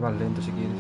más lento si quieres.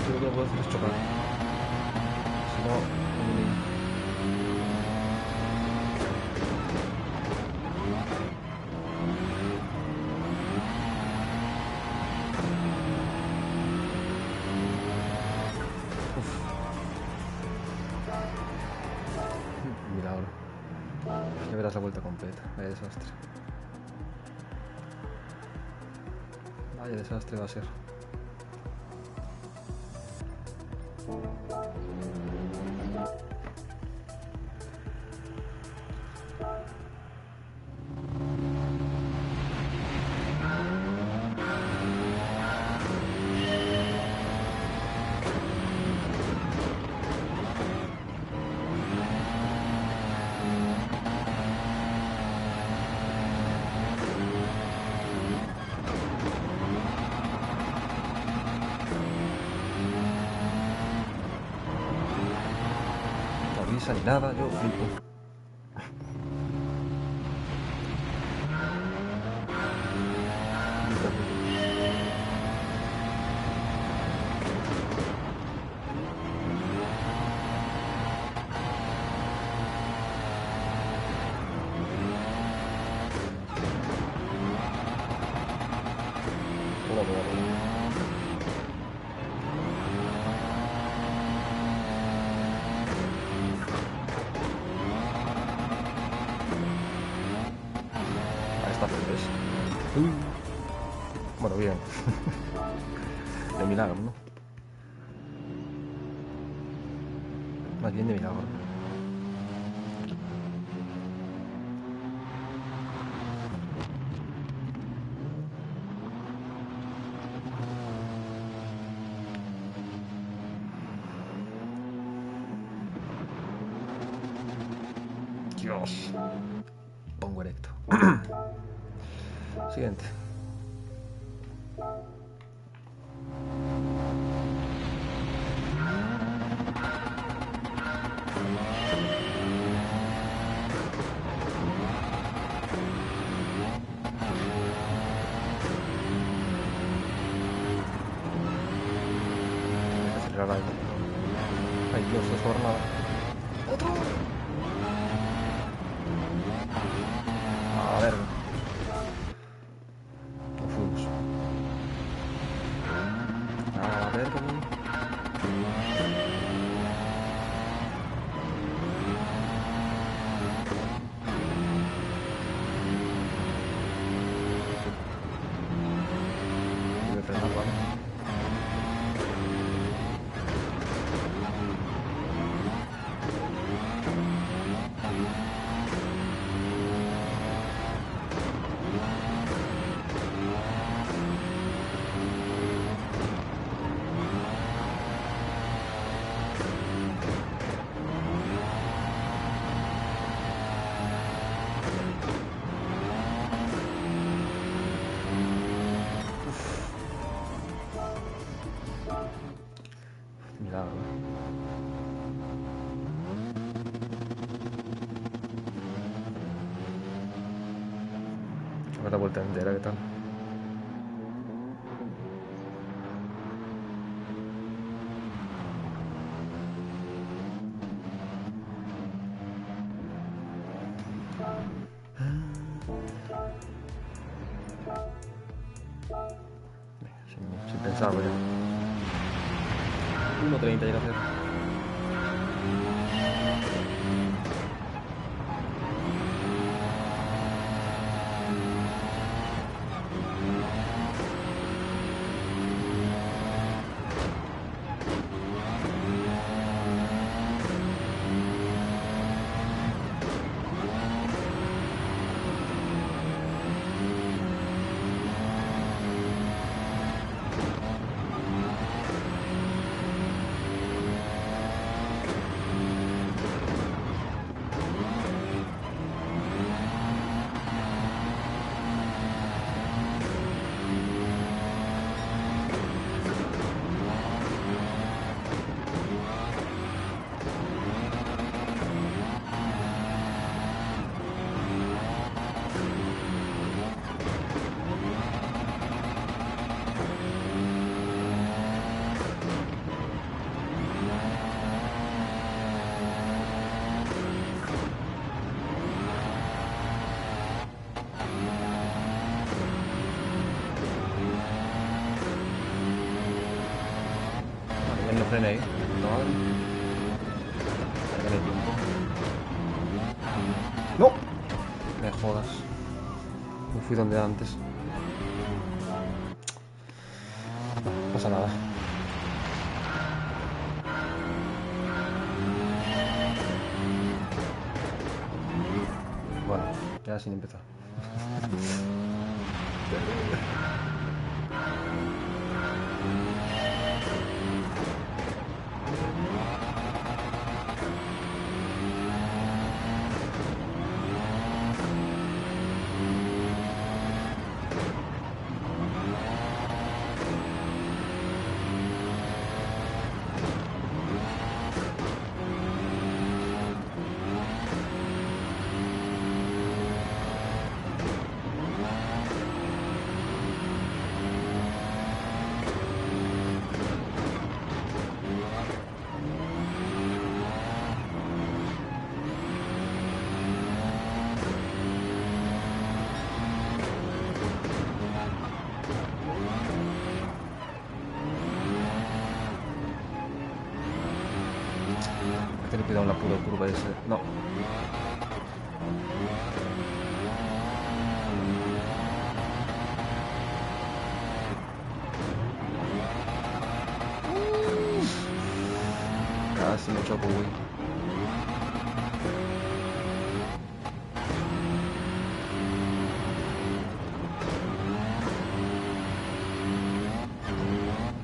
Yo lo que puedo hacer es chocar. Si no, no me lío. Milagro. Ya verás la vuelta completa. Vaya desastre. Vaya desastre va a ser. Ni nada, yo flipo. Bueno, bien. De milagro, ¿no? Más bien de milagro. Dios. Pongo erecto. Siguiente. Ay, Dios, no es por nada. ¡Otro! A ver. No fuimos. A ver, voy a frenar, ¿vale? Milagro. A ver la vuelta entera, ¿qué tal? Sin pensarlo ya. 1.30 llega a hacer. frene ahí. Puta madre. Dale tiempo. ¡No! Me jodas. Me fui donde antes. No pasa nada. Bueno, ya sin empezar. Ten cuidado en la pura curva ese. No. Casi me choco, güey.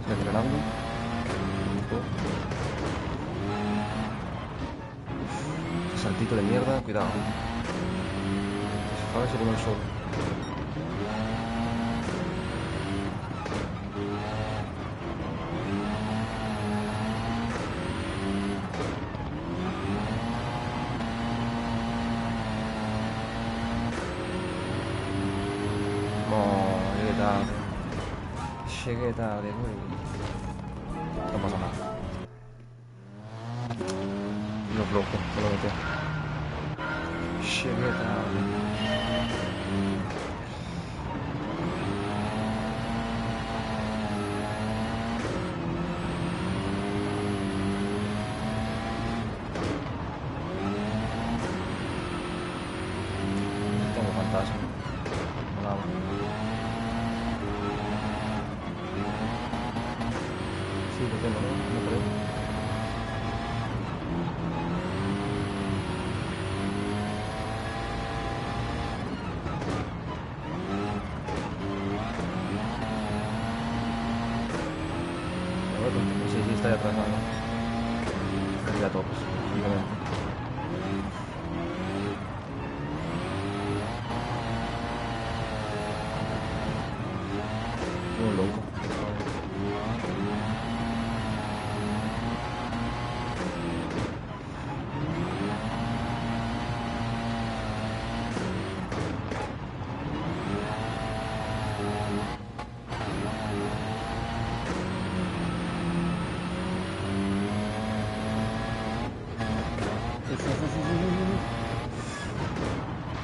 Estoy frenando. Saltito de mierda, cuidado. A ver si pone el sol. No, llegué tarde. Llegué tarde, güey. No pasa nada. Lo bloco, me lo metí. Llegué tarde. Tengo fantasma. Nada. Sí, lo tengo, ¿no? No creo. Sí, está ahí atrás, ¿no? Ya todos, obviamente. Un loco.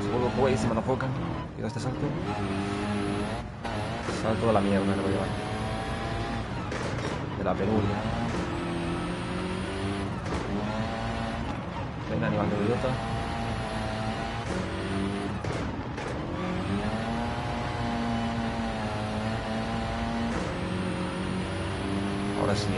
Seguro, güey, se me enfocan. Cuidado este salto. Salto de la mierda que lo voy a llevar. De la penuria. Venga, animal de idiota. Ahora sí,